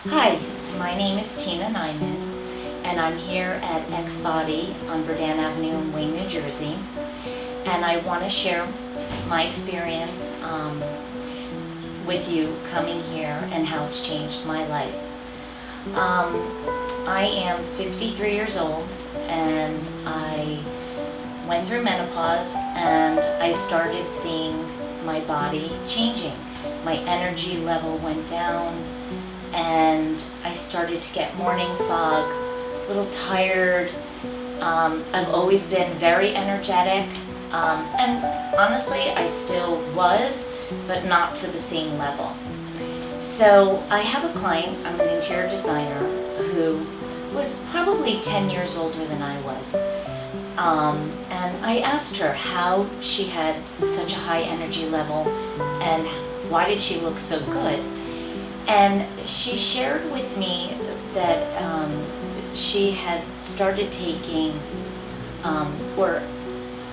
Hi, my name is Tina Nyman, and I'm here at XBody on Berdan Ave in Wayne, New Jersey, and I want to share my experience with you coming here and how it's changed my life. I am 53 years old, and I went through menopause, and I started seeing my body changing. My energy level went down, and I started to get morning fog, a little tired. I've always been very energetic, and honestly, I still was, but not to the same level. So I have a client, I'm an interior designer, who was probably 10 years older than I was. And I asked her how she had such a high energy level and why did she look so good. And she shared with me that she had started taking or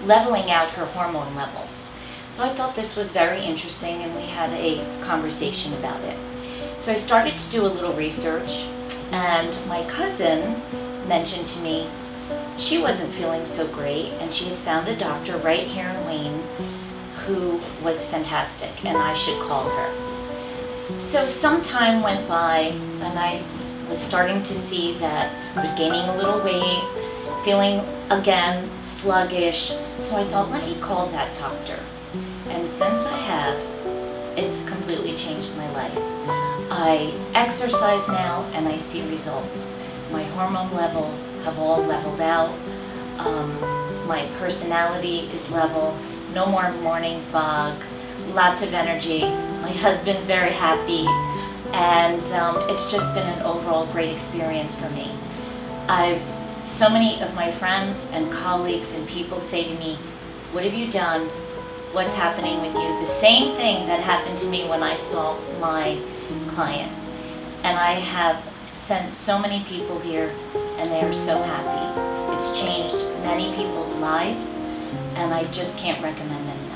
leveling out her hormone levels. So I thought this was very interesting, and we had a conversation about it. So I started to do a little research, and my cousin mentioned to me she wasn't feeling so great, and she had found a doctor right here in Wayne who was fantastic, and I should call her. So some time went by, and I was starting to see that I was gaining a little weight, feeling again sluggish. So I thought, let me call that doctor. And since I have, it's completely changed my life. I exercise now and I see results. My hormone levels have all leveled out. My personality is level, no more morning fog, lots of energy. My husband's very happy, and it's just been an overall great experience for me. So many of my friends and colleagues and people say to me, what have you done? What's happening with you? The same thing that happened to me when I saw my client. And I have sent so many people here, and they are so happy. It's changed many people's lives, and I just can't recommend them.